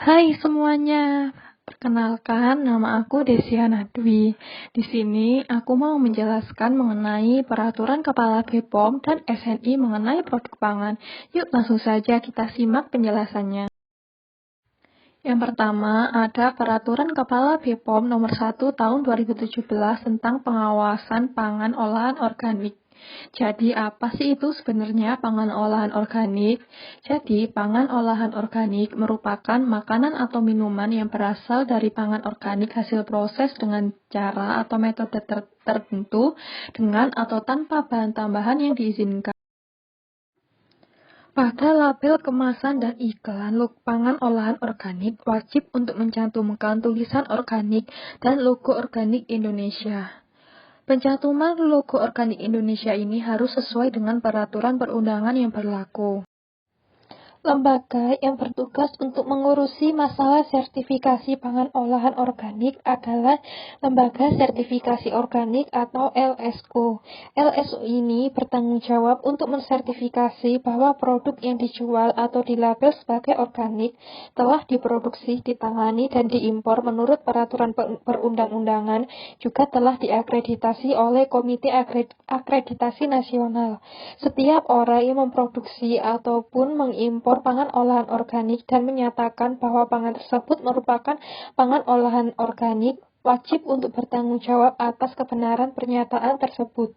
Hai semuanya, perkenalkan nama aku Desiana Dwi. Di sini aku mau menjelaskan mengenai Peraturan Kepala BPOM dan SNI mengenai produk pangan. Yuk langsung saja kita simak penjelasannya. Yang pertama ada Peraturan Kepala BPOM Nomor 1 Tahun 2017 tentang pengawasan pangan olahan organik. Jadi apa sih itu sebenarnya pangan olahan organik? Jadi pangan olahan organik merupakan makanan atau minuman yang berasal dari pangan organik hasil proses dengan cara atau metode tertentu dengan atau tanpa bahan tambahan yang diizinkan. Pada label kemasan dan iklan pangan olahan organik wajib untuk mencantumkan tulisan organik dan logo organik Indonesia. Pencantuman logo organik Indonesia ini harus sesuai dengan peraturan perundangan yang berlaku. Lembaga yang bertugas untuk mengurusi masalah sertifikasi pangan olahan organik adalah Lembaga Sertifikasi Organik atau LSO. LSO ini bertanggung jawab untuk mensertifikasi bahwa produk yang dijual atau dilabel sebagai organik telah diproduksi, ditangani, dan diimpor menurut peraturan perundang-undangan, juga telah diakreditasi oleh Komite Akreditasi Nasional. Setiap orang yang memproduksi ataupun mengimpor pangan olahan organik dan menyatakan bahwa pangan tersebut merupakan pangan olahan organik wajib untuk bertanggung jawab atas kebenaran pernyataan tersebut.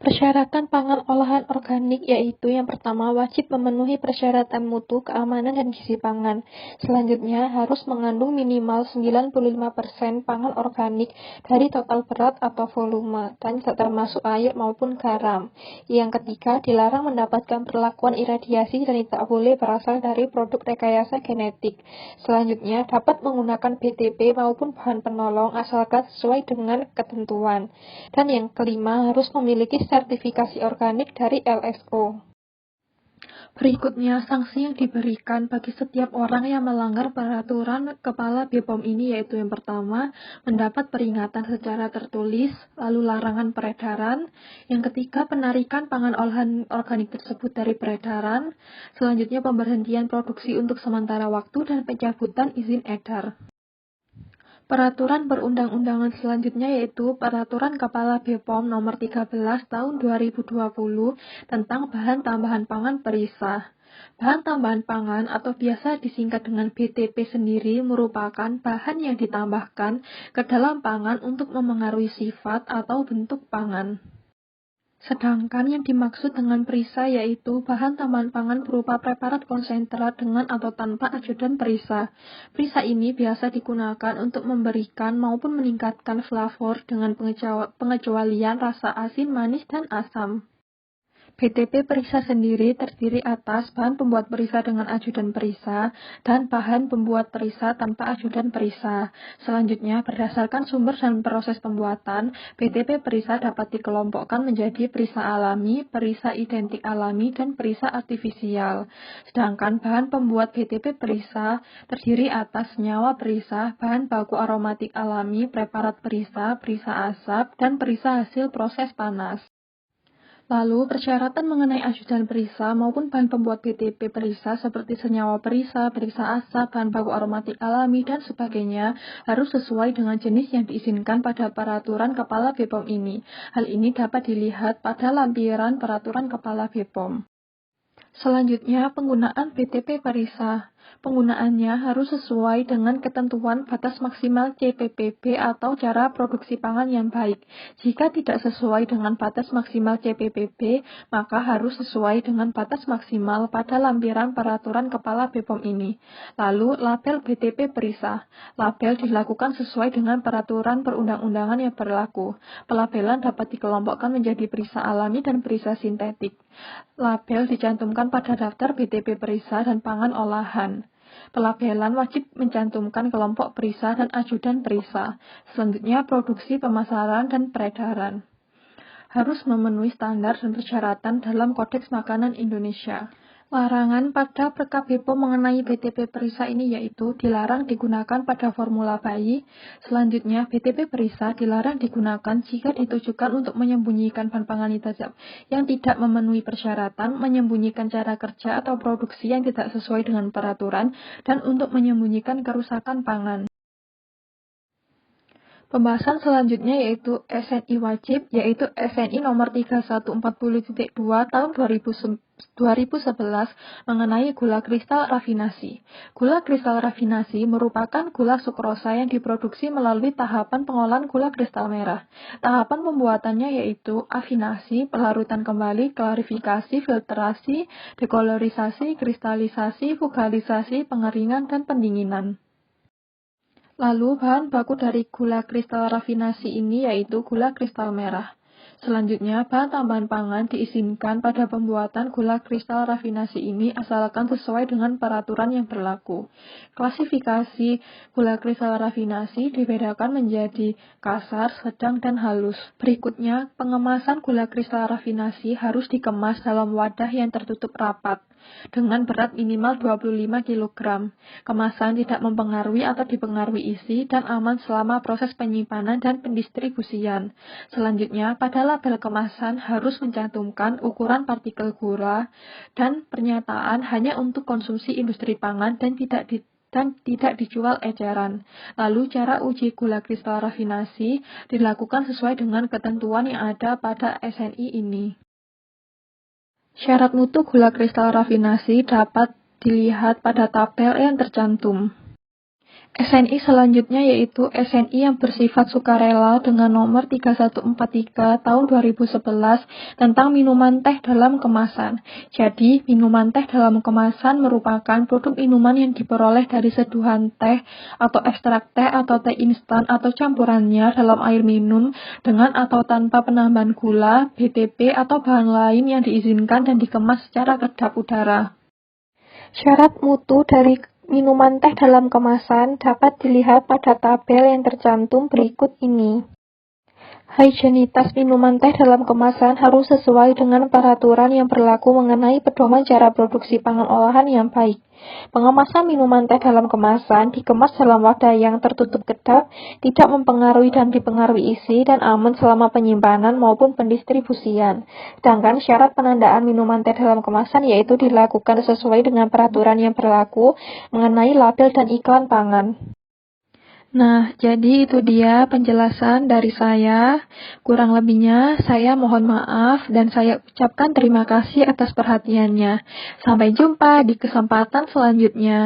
Persyaratan pangan olahan organik yaitu yang pertama wajib memenuhi persyaratan mutu, keamanan, dan gizi pangan. Selanjutnya harus mengandung minimal 95% pangan organik dari total berat atau volume, dan tidak termasuk air maupun garam. Yang ketiga, dilarang mendapatkan perlakuan iradiasi dan tidak boleh berasal dari produk rekayasa genetik. Selanjutnya, dapat menggunakan BTP maupun bahan penolong asalkan sesuai dengan ketentuan. Dan yang kelima, harus memiliki sertifikasi organik dari LSO. Berikutnya, sanksi yang diberikan bagi setiap orang yang melanggar peraturan Kepala BPOM ini yaitu yang pertama, mendapat peringatan secara tertulis, lalu larangan peredaran, yang ketiga, penarikan pangan olahan organik tersebut dari peredaran, selanjutnya pemberhentian produksi untuk sementara waktu dan pencabutan izin edar. Peraturan perundang-undangan selanjutnya yaitu Peraturan Kepala BPOM Nomor 13 Tahun 2020 tentang bahan tambahan pangan perisah. Bahan tambahan pangan atau biasa disingkat dengan BTP sendiri merupakan bahan yang ditambahkan ke dalam pangan untuk memengaruhi sifat atau bentuk pangan. Sedangkan yang dimaksud dengan perisa yaitu bahan tambahan pangan berupa preparat konsentrat dengan atau tanpa ajudan perisa. Perisa ini biasa digunakan untuk memberikan maupun meningkatkan flavor dengan pengecualian rasa asin, manis, dan asam. BTP perisa sendiri terdiri atas bahan pembuat perisa dengan ajudan perisa dan bahan pembuat perisa tanpa ajudan perisa. Selanjutnya, berdasarkan sumber dan proses pembuatan, BTP perisa dapat dikelompokkan menjadi perisa alami, perisa identik alami, dan perisa artifisial. Sedangkan bahan pembuat BTP perisa terdiri atas senyawa perisa, bahan baku aromatik alami, preparat perisa, perisa asap, dan perisa hasil proses panas. Lalu, persyaratan mengenai ajudan perisa maupun bahan pembuat BTP perisa seperti senyawa perisa, perisa asap, bahan baku aromatik alami, dan sebagainya harus sesuai dengan jenis yang diizinkan pada peraturan Kepala BPOM ini. Hal ini dapat dilihat pada lampiran peraturan Kepala BPOM. Selanjutnya, penggunaan BTP perisa. Penggunaannya harus sesuai dengan ketentuan batas maksimal CPPB atau cara produksi pangan yang baik. Jika tidak sesuai dengan batas maksimal CPPB, maka harus sesuai dengan batas maksimal pada lampiran peraturan Kepala BPOM ini. Lalu, label BTP perisa. Label dilakukan sesuai dengan peraturan perundang-undangan yang berlaku. Pelabelan dapat dikelompokkan menjadi perisa alami dan perisa sintetik. Label dicantumkan pada daftar BTP perisa dan pangan olahan. Pelabelan wajib mencantumkan kelompok perisa dan ajudan perisa. Selanjutnya, produksi, pemasaran, dan peredaran. Harus memenuhi standar dan persyaratan dalam Kodeks Makanan Indonesia. Larangan pada PKBPOM mengenai BTP Perisa ini yaitu dilarang digunakan pada formula bayi. Selanjutnya, BTP Perisa dilarang digunakan jika ditujukan untuk menyembunyikan bahan pangan yang tidak memenuhi persyaratan, menyembunyikan cara kerja atau produksi yang tidak sesuai dengan peraturan, dan untuk menyembunyikan kerusakan pangan. Pembahasan selanjutnya yaitu SNI wajib, yaitu SNI nomor 3140.2 tahun 2011 mengenai gula kristal rafinasi. Gula kristal rafinasi merupakan gula sukrosa yang diproduksi melalui tahapan pengolahan gula kristal merah. Tahapan pembuatannya yaitu afinasi, pelarutan kembali, klarifikasi, filtrasi, dekolorisasi, kristalisasi, vokalisasi, pengeringan, dan pendinginan. Lalu, bahan baku dari gula kristal rafinasi ini yaitu gula kristal merah. Selanjutnya, bahan tambahan pangan diizinkan pada pembuatan gula kristal rafinasi ini asalkan sesuai dengan peraturan yang berlaku. Klasifikasi gula kristal rafinasi dibedakan menjadi kasar, sedang, dan halus. Berikutnya, pengemasan gula kristal rafinasi harus dikemas dalam wadah yang tertutup rapat dengan berat minimal 25 kg. Kemasan tidak mempengaruhi atau dipengaruhi isi dan aman selama proses penyimpanan dan pendistribusian. Selanjutnya, pada label kemasan harus mencantumkan ukuran partikel gula dan pernyataan hanya untuk konsumsi industri pangan dan tidak dijual eceran. Lalu, cara uji gula kristal rafinasi dilakukan sesuai dengan ketentuan yang ada pada SNI ini. Syarat mutu gula kristal rafinasi dapat dilihat pada tabel yang tercantum. SNI selanjutnya yaitu SNI yang bersifat sukarela dengan nomor 3143 tahun 2011 tentang minuman teh dalam kemasan. Jadi, minuman teh dalam kemasan merupakan produk minuman yang diperoleh dari seduhan teh atau ekstrak teh atau teh instan atau campurannya dalam air minum dengan atau tanpa penambahan gula, BTP, atau bahan lain yang diizinkan dan dikemas secara kedap udara. Syarat mutu dari minuman teh dalam kemasan dapat dilihat pada tabel yang tercantum berikut ini. Higienitas minuman teh dalam kemasan harus sesuai dengan peraturan yang berlaku mengenai pedoman cara produksi pangan olahan yang baik. Pengemasan minuman teh dalam kemasan dikemas dalam wadah yang tertutup kedap, tidak mempengaruhi dan dipengaruhi isi, dan aman selama penyimpanan maupun pendistribusian. Sedangkan syarat penandaan minuman teh dalam kemasan yaitu dilakukan sesuai dengan peraturan yang berlaku mengenai label dan iklan pangan. Nah, jadi itu dia penjelasan dari saya. Kurang lebihnya, saya mohon maaf dan saya ucapkan terima kasih atas perhatiannya. Sampai jumpa di kesempatan selanjutnya.